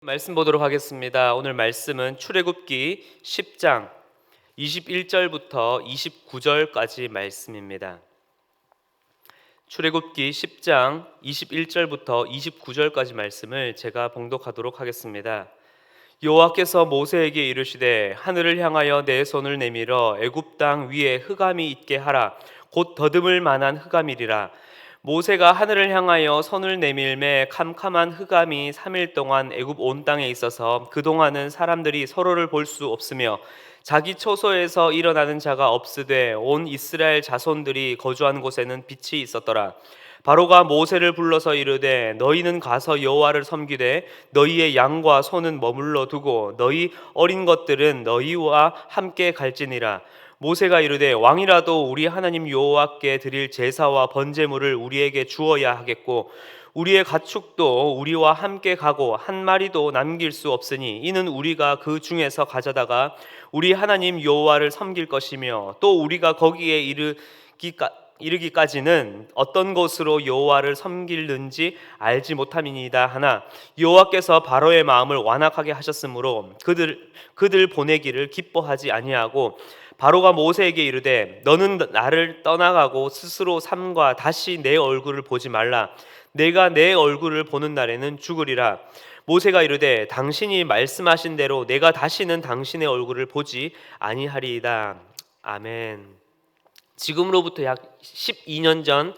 말씀 보도록 하겠습니다. 오늘 말씀은 출애굽기 10장 21절부터 29절까지 말씀입니다. 출애굽기 10장 21절부터 29절까지 말씀을 제가 봉독하도록 하겠습니다. 여호와께서 모세에게 이르시되 하늘을 향하여 내 손을 내밀어 애굽 땅 위에 흑암이 있게 하라. 곧 더듬을 만한 흑암이리라. 모세가 하늘을 향하여 손을 내밀매 캄캄한 흑암이 3일 동안 애굽 온 땅에 있어서 그동안은 사람들이 서로를 볼 수 없으며 자기 초소에서 일어나는 자가 없으되 온 이스라엘 자손들이 거주한 곳에는 빛이 있었더라. 바로가 모세를 불러서 이르되 너희는 가서 여호와를 섬기되 너희의 양과 소는 머물러 두고 너희 어린 것들은 너희와 함께 갈지니라. 모세가 이르되 왕이라도 우리 하나님 여호와께 드릴 제사와 번제물을 우리에게 주어야 하겠고 우리의 가축도 우리와 함께 가고 한 마리도 남길 수 없으니 이는 우리가 그 중에서 가져다가 우리 하나님 여호와를 섬길 것이며 또 우리가 거기에 이르기까지는 어떤 곳으로 여호와를 섬길는지 알지 못함이니이다 하나 여호와께서 바로의 마음을 완악하게 하셨으므로 그들 보내기를 기뻐하지 아니하고 바로가 모세에게 이르되 너는 나를 떠나가고 스스로 삼가 다시 내 얼굴을 보지 말라. 내가 내 얼굴을 보는 날에는 죽으리라. 모세가 이르되 당신이 말씀하신 대로 내가 다시는 당신의 얼굴을 보지 아니하리이다. 아멘. 지금으로부터 약 12년 전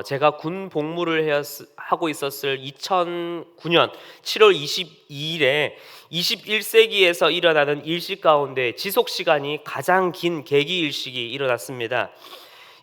제가 군 복무를 하고 있었을 2009년 7월 22일에 21세기에서 일어나는 일식 가운데 지속시간이 가장 긴 개기일식이 일어났습니다.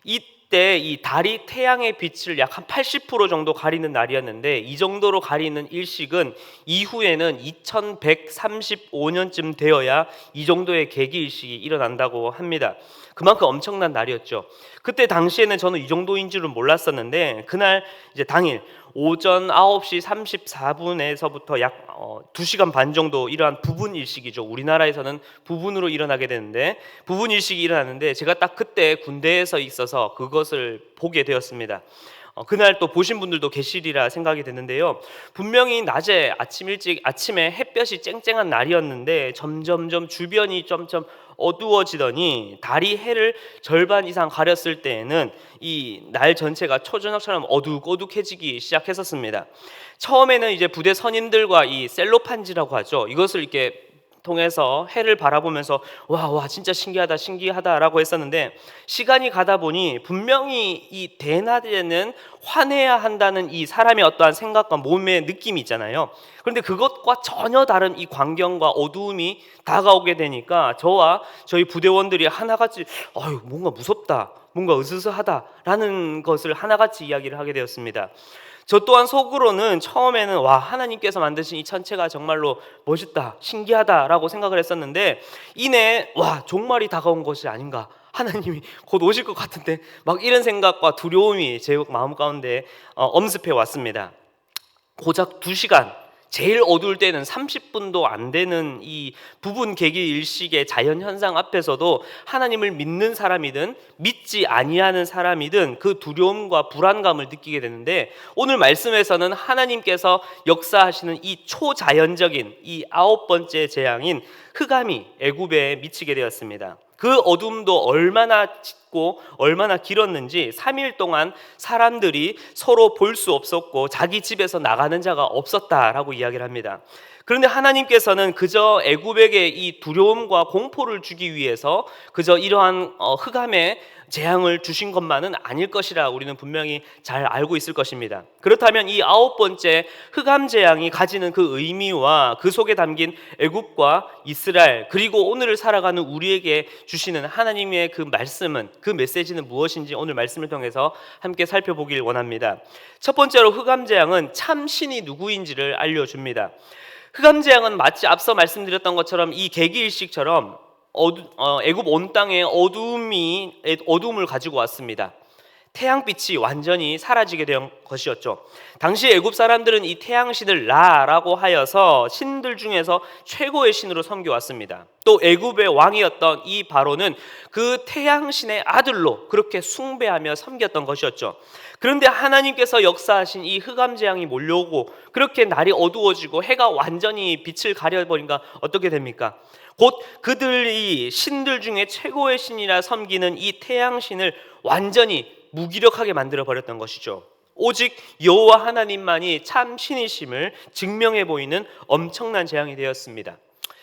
이때 이 달이 태양의 빛을 약 한 80% 정도 가리는 날이었는데 이 정도로 가리는 일식은 이후에는 2135년쯤 되어야 이 정도의 개기일식이 일어난다고 합니다. 그만큼 엄청난 날이었죠. 그때 당시에는 저는 이 정도인 줄은 몰랐었는데 그날 이제 당일 오전 9시 34분에서부터 약 2시간 반 정도 일어난 부분 일식이죠. 우리나라에서는 부분으로 일어나게 되는데 부분 일식이 일어났는데 제가 딱 그때 군대에서 있어서 그것을 보게 되었습니다. 그날 또 보신 분들도 계시리라 생각이 되는데요. 분명히 낮에 아침에 햇볕이 쨍쨍한 날이었는데 점점점 주변이 점점 어두워지더니 달이 해를 절반 이상 가렸을 때에는 이 날 전체가 초저녁처럼 어둑어둑해지기 시작했었습니다. 처음에는 이제 부대 선임들과 이 셀로판지라고 하죠. 이것을 이렇게 통해서 해를 바라보면서 와 진짜 신기하다라고 했었는데 시간이 가다 보니 분명히 이 대낮에는 환해야 한다는 이 사람의 어떠한 생각과 몸의 느낌이 있잖아요. 그런데 그것과 전혀 다른 이 광경과 어두움이 다가오게 되니까 저와 저희 부대원들이 하나같이 뭔가 무섭다, 뭔가 으스스하다라는 것을 하나같이 이야기를 하게 되었습니다. 저 또한 속으로는 처음에는 하나님께서 만드신 이 천체가 정말로 멋있다, 신기하다라고 생각을 했었는데 이내 종말이 다가온 것이 아닌가, 하나님이 곧 오실 것 같은데 막 이런 생각과 두려움이 제 마음 가운데 엄습해 왔습니다. 고작 2시간, 제일 어두울 때는 30분도 안 되는 이 부분 개기 일식의 자연 현상 앞에서도 하나님을 믿는 사람이든 믿지 아니하는 사람이든 그 두려움과 불안감을 느끼게 되는데 오늘 말씀에서는 하나님께서 역사하시는 이 초자연적인 이 9번째 재앙인 흑암이 애굽에 미치게 되었습니다. 그 어둠도 얼마나 짙고 얼마나 길었는지 3일 동안 사람들이 서로 볼 수 없었고 자기 집에서 나가는 자가 없었다라고 이야기를 합니다. 그런데 하나님께서는 그저 애굽에게 이 두려움과 공포를 주기 위해서 그저 이러한 흑암의 재앙을 주신 것만은 아닐 것이라 우리는 분명히 잘 알고 있을 것입니다. 그렇다면 이 9번째 흑암 재앙이 가지는 그 의미와 그 속에 담긴 애굽과 이스라엘 그리고 오늘을 살아가는 우리에게 주시는 하나님의 그 말씀은, 그 메시지는 무엇인지 오늘 말씀을 통해서 함께 살펴보길 원합니다. 첫 번째로 흑암 재앙은 참 신이 누구인지를 알려줍니다. 흑암 재앙은 마치 앞서 말씀드렸던 것처럼 이 개기일식처럼 애굽 온 땅에 어두움을 가지고 왔습니다. 태양빛이 완전히 사라지게 된 것이었죠. 당시 애굽 사람들은 이 태양신을 라라고 하여서 신들 중에서 최고의 신으로 섬겨왔습니다. 또 애굽의 왕이었던 이 바로는 그 태양신의 아들로 그렇게 숭배하며 섬겼던 것이었죠. 그런데 하나님께서 역사하신 이 흑암재앙이 몰려오고 그렇게 날이 어두워지고 해가 완전히 빛을 가려버리니까 어떻게 됩니까? 곧 그들이 신들 중에 최고의 신이라 섬기는 이 태양신을 완전히 무기력하게 만들어 버렸던 것이죠. 오직 여호와 하나님만이 참 신이심을 증명해 보이는 엄청난 재앙이 되었습니다.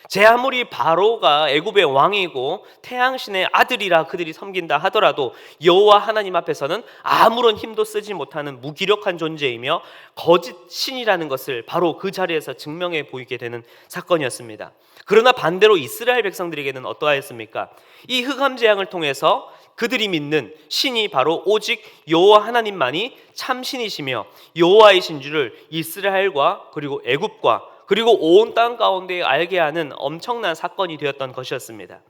제 아무리 바로가 애굽의 왕이고 태양신의 아들이라 그들이 섬긴다 하더라도 여호와 하나님 앞에서는 아무런 힘도 쓰지 못하는 무기력한 존재이며 거짓 신이라는 것을 바로 그 자리에서 증명해 보이게 되는 사건이었습니다. 그러나 반대로 이스라엘 백성들에게는 어떠하였습니까? 이 흑암 재앙을 통해서 그들이 믿는 신이 바로 오직 여호와 하나님만이 참 신이시며 여호와이신 줄을 이스라엘과 그리고 애굽과 그리고 온 땅 가운데 알게 하는 엄청난 사건이 되었던 것이었습니다.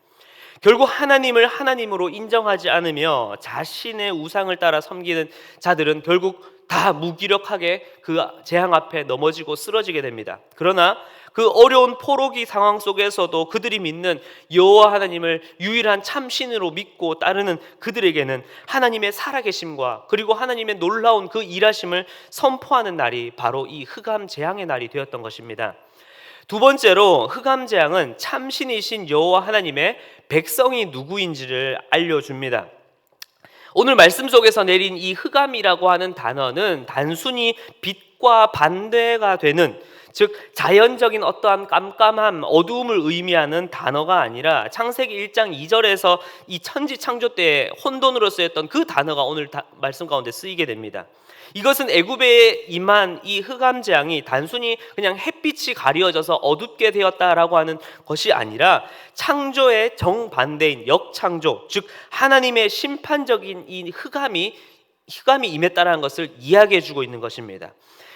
결국 하나님을 하나님으로 인정하지 않으며 자신의 우상을 따라 섬기는 자들은 결국 다 무기력하게 그 재앙 앞에 넘어지고 쓰러지게 됩니다. 그러나 그 어려운 포로기 상황 속에서도 그들이 믿는 여호와 하나님을 유일한 참신으로 믿고 따르는 그들에게는 하나님의 살아계심과 그리고 하나님의 놀라운 그 일하심을 선포하는 날이 바로 이 흑암 재앙의 날이 되었던 것입니다. 두 번째로 흑암 재앙은 참신이신 여호와 하나님의 백성이 누구인지를 알려줍니다. 오늘 말씀 속에서 내린 이 흑암이라고 하는 단어는 단순히 빛과 반대가 되는, 즉 자연적인 어떠한 깜깜함, 어두움을 의미하는 단어가 아니라 창세기 1장 2절에서 이 천지 창조 때 혼돈으로 쓰였던 그 단어가 오늘 말씀 가운데 쓰이게 됩니다. 이것은 애굽에 임한 이 흑암 재앙이 단순히 그냥 햇빛이 가려져서 어둡게 되었다라고 하는 것이 아니라 창조의 정반대인 역창조, 즉 하나님의 심판적인 이 흑암이 임했다라는 것을 이야기해 주고 있는 것입니다.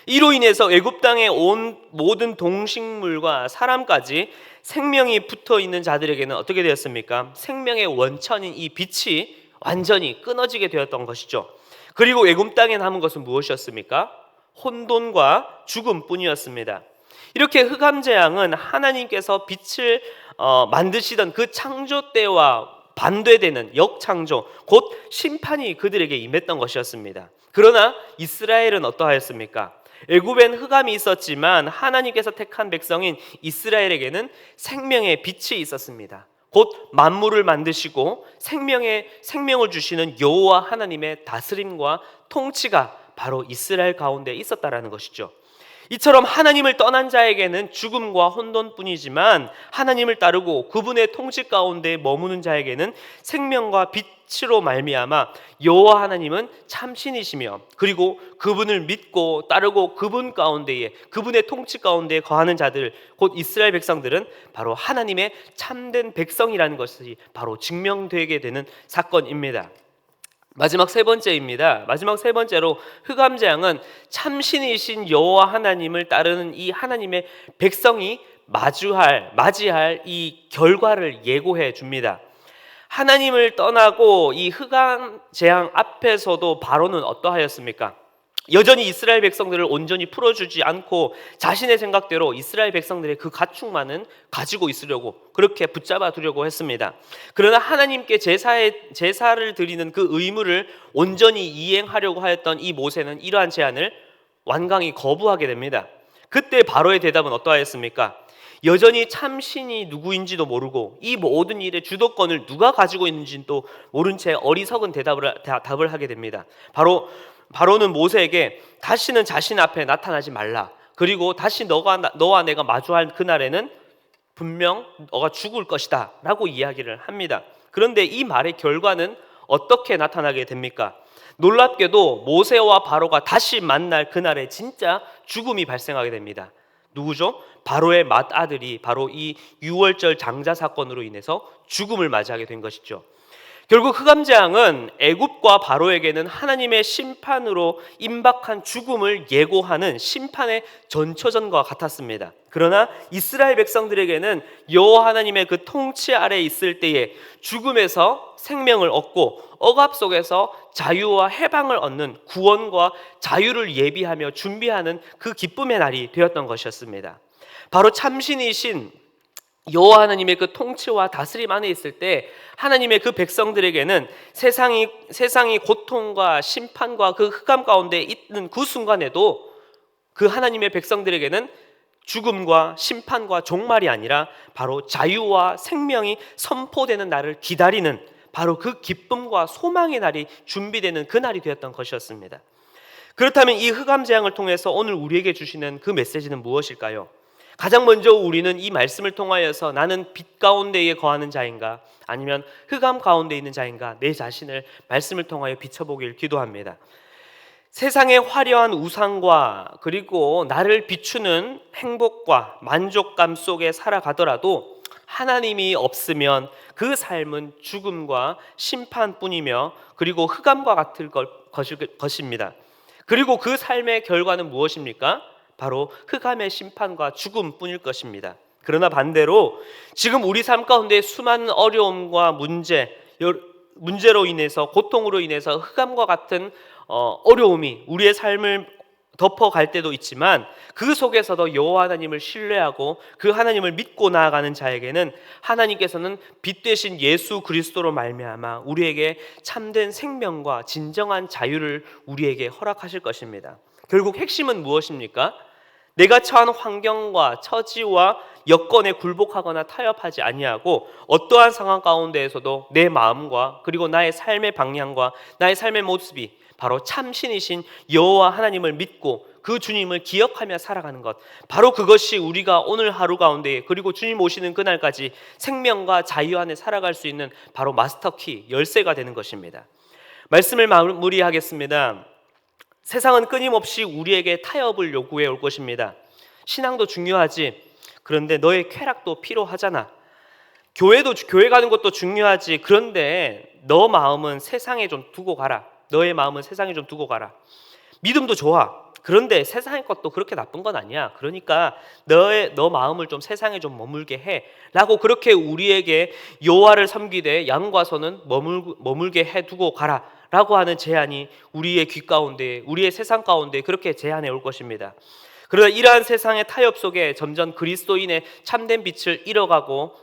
이로 인해서 애굽 땅에 온 모든 동식물과 사람까지 생명이 붙어 있는 자들에게는 어떻게 되었습니까? 생명의 원천인 이 빛이 완전히 끊어지게 되었던 것이죠. 그리고 애굽 땅에 남은 것은 무엇이었습니까? 혼돈과 죽음뿐이었습니다. 이렇게 흑암 재앙은 하나님께서 빛을 만드시던 그 창조 때와 반대되는 역창조, 곧 심판이 그들에게 임했던 것이었습니다. 그러나 이스라엘은 어떠하였습니까? 애굽엔 흑암이 있었지만 하나님께서 택한 백성인 이스라엘에게는 생명의 빛이 있었습니다. 곧 만물을 만드시고 생명을 주시는 여호와 하나님의 다스림과 통치가 바로 이스라엘 가운데 있었다라는 것이죠. 이처럼 하나님을 떠난 자에게는 죽음과 혼돈뿐이지만 하나님을 따르고 그분의 통치 가운데 머무는 자에게는 생명과 빛으로 말미암아 여호와 하나님은 참신이시며 그리고 그분을 믿고 따르고 그분 가운데에, 그분의 통치 가운데 거하는 자들, 곧 이스라엘 백성들은 바로 하나님의 참된 백성이라는 것이 바로 증명되게 되는 사건입니다. 마지막 세 번째입니다. 마지막 세 번째로 흑암 재앙은 참신이신 여호와 하나님을 따르는 이 하나님의 백성이 맞이할 이 결과를 예고해 줍니다. 하나님을 떠나고 이 흑암 재앙 앞에서도 바로는 어떠하였습니까? 여전히 이스라엘 백성들을 온전히 풀어주지 않고 자신의 생각대로 이스라엘 백성들의 그 가축만은 가지고 있으려고 그렇게 붙잡아 두려고 했습니다. 그러나 하나님께 제사를 드리는 그 의무를 온전히 이행하려고 하였던 이 모세는 이러한 제안을 완강히 거부하게 됩니다. 그때 바로의 대답은 어떠하였습니까? 여전히 참신이 누구인지도 모르고 이 모든 일의 주도권을 누가 가지고 있는지는 또 모른 채 어리석은 답을 하게 됩니다. 바로는 모세에게 다시는 자신 앞에 나타나지 말라. 그리고 다시 너와 내가 마주할 그날에는 분명 너가 죽을 것이다 라고 이야기를 합니다. 그런데 이 말의 결과는 어떻게 나타나게 됩니까? 놀랍게도 모세와 바로가 다시 만날 그날에 진짜 죽음이 발생하게 됩니다. 누구죠? 바로의 맏아들이 바로 이 유월절 장자 사건으로 인해서 죽음을 맞이하게 된 것이죠. 결국 흑암재앙은 애굽과 바로에게는 하나님의 심판으로 임박한 죽음을 예고하는 심판의 전초전과 같았습니다. 그러나 이스라엘 백성들에게는 여호와 하나님의 그 통치 아래에 있을 때에 죽음에서 생명을 얻고 억압 속에서 자유와 해방을 얻는 구원과 자유를 예비하며 준비하는 그 기쁨의 날이 되었던 것이었습니다. 바로 참신이신 여호와 하나님의 그 통치와 다스림 안에 있을 때 하나님의 그 백성들에게는 세상이 고통과 심판과 그 흑암 가운데 있는 그 순간에도 그 하나님의 백성들에게는 죽음과 심판과 종말이 아니라 바로 자유와 생명이 선포되는 날을 기다리는 바로 그 기쁨과 소망의 날이 준비되는 그 날이 되었던 것이었습니다. 그렇다면 이 흑암 재앙을 통해서 오늘 우리에게 주시는 그 메시지는 무엇일까요? 가장 먼저 우리는 이 말씀을 통하여서 나는 빛 가운데에 거하는 자인가 아니면 흑암 가운데 있는 자인가 내 자신을 말씀을 통하여 비춰보길 기도합니다. 세상의 화려한 우상과 그리고 나를 비추는 행복과 만족감 속에 살아가더라도 하나님이 없으면 그 삶은 죽음과 심판뿐이며 그리고 흑암과 같을 것입니다. 그리고 그 삶의 결과는 무엇입니까? 바로 흑암의 심판과 죽음뿐일 것입니다. 그러나 반대로 지금 우리 삶 가운데 수많은 어려움과 문제로 인해서 고통으로 인해서 흑암과 같은 어려움이 우리의 삶을 덮어갈 때도 있지만 그 속에서도 여호와 하나님을 신뢰하고 그 하나님을 믿고 나아가는 자에게는 하나님께서는 빛 되신 예수 그리스도로 말미암아 우리에게 참된 생명과 진정한 자유를 우리에게 허락하실 것입니다. 결국 핵심은 무엇입니까? 내가 처한 환경과 처지와 여건에 굴복하거나 타협하지 아니하고 어떠한 상황 가운데에서도 내 마음과 그리고 나의 삶의 방향과 나의 삶의 모습이 바로 참신이신 여호와 하나님을 믿고 그 주님을 기억하며 살아가는 것, 바로 그것이 우리가 오늘 하루 가운데 그리고 주님 오시는 그날까지 생명과 자유 안에 살아갈 수 있는 바로 마스터키, 열쇠가 되는 것입니다. 말씀을 마무리하겠습니다. 세상은 끊임없이 우리에게 타협을 요구해 올 것입니다. 신앙도 중요하지. 그런데 너의 쾌락도 필요하잖아. 교회 가는 것도 중요하지. 그런데 너 마음은 세상에 좀 두고 가라. 너의 마음은 세상에 좀 두고 가라. 믿음도 좋아. 그런데 세상의 것도 그렇게 나쁜 건 아니야. 그러니까 너 마음을 좀 세상에 좀 머물게 해. 라고 그렇게 우리에게 여호와를 섬기되 양과 소는 머물게 해두고 가라. 라고 하는 제안이 우리의 귀 가운데, 우리의 세상 가운데 그렇게 제안해 올 것입니다. 그러나 이러한 세상의 타협 속에 점점 그리스도인의 참된 빛을 잃어가고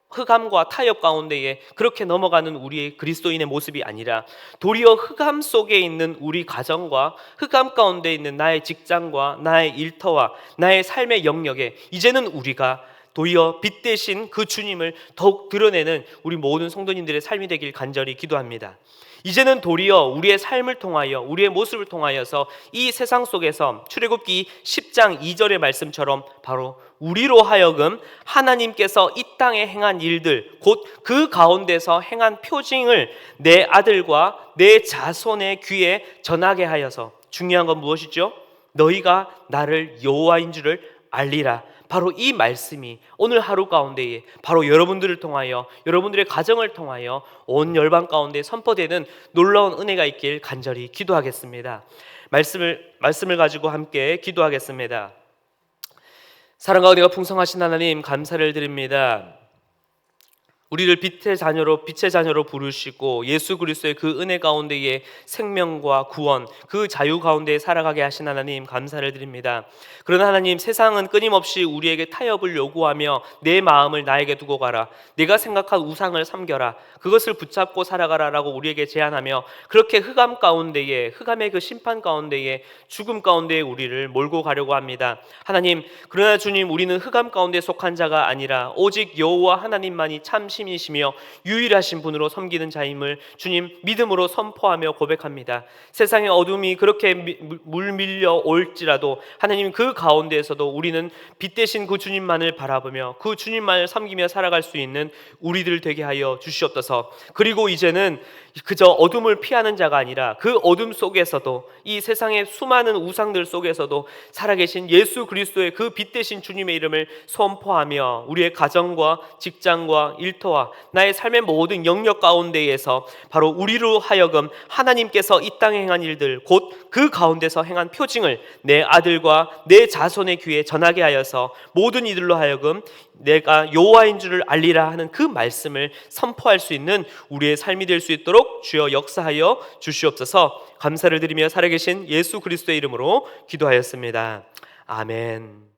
흑암과 타협 가운데에 그렇게 넘어가는 우리의 그리스도인의 모습이 아니라 도리어 흑암 속에 있는 우리 가정과 흑암 가운데 있는 나의 직장과 나의 일터와 나의 삶의 영역에 이제는 우리가 도리어 빛 대신 그 주님을 더욱 드러내는 우리 모든 성도님들의 삶이 되길 간절히 기도합니다. 이제는 도리어 우리의 삶을 통하여 우리의 모습을 통하여서 이 세상 속에서 출애굽기 10장 2절의 말씀처럼 바로 우리로 하여금 하나님께서 이 땅에 행한 일들 곧 그 가운데서 행한 표징을 내 아들과 내 자손의 귀에 전하게 하여서 중요한 건 무엇이죠? 너희가 나를 여호와인 줄을 알리라. 바로 이 말씀이 오늘 하루 가운데에 바로 여러분들을 통하여 여러분들의 가정을 통하여 온 열방 가운데 선포되는 놀라운 은혜가 있길 간절히 기도하겠습니다. 말씀을 가지고 함께 기도하겠습니다. 사랑과 은혜가 풍성하신 하나님 감사를 드립니다. 우리를 빛의 자녀로 부르시고 예수 그리스도의 그 은혜 가운데에 생명과 구원, 그 자유 가운데 살아가게 하신 하나님 감사를 드립니다. 그러나 하나님, 세상은 끊임없이 우리에게 타협을 요구하며 내 마음을 나에게 두고 가라, 내가 생각한 우상을 섬겨라, 그것을 붙잡고 살아가라라고 우리에게 제안하며 그렇게 흑암 가운데에, 흑암의 그 심판 가운데에, 죽음 가운데에 우리를 몰고 가려고 합니다. 하나님, 그러나 주님, 우리는 흑암 가운데 속한 자가 아니라 오직 여호와 하나님만이 참 신이시며 유일하신 분으로 섬기는 자임을 주님 믿음으로 선포하며 고백합니다. 세상의 어둠이 그렇게 물밀려 올지라도 하나님 그 가운데에서도 우리는 빛 대신 그 주님만을 바라보며 그 주님만을 섬기며 살아갈 수 있는 우리들 되게 하여 주시옵소서. 그리고 이제는 그저 어둠을 피하는 자가 아니라 그 어둠 속에서도 이 세상의 수많은 우상들 속에서도 살아계신 예수 그리스도의 그 빛 대신 주님의 이름을 선포하며 우리의 가정과 직장과 일터 상태와 나의 삶의 모든 영역 가운데에서 바로 우리로 하여금 하나님께서 이 땅에 행한 일들, 곧 그 가운데서 행한 표징을 내 아들과 내 자손의 귀에 전하게 하여서 모든 이들로 하여금 내가 여호와인 줄을 알리라 하는 그 말씀을 선포할 수 있는 우리의 삶이 될 수 있도록 주여 역사하여 주시옵소서. 감사를 드리며 살아계신 예수 그리스도의 이름으로 기도하였습니다. 아멘.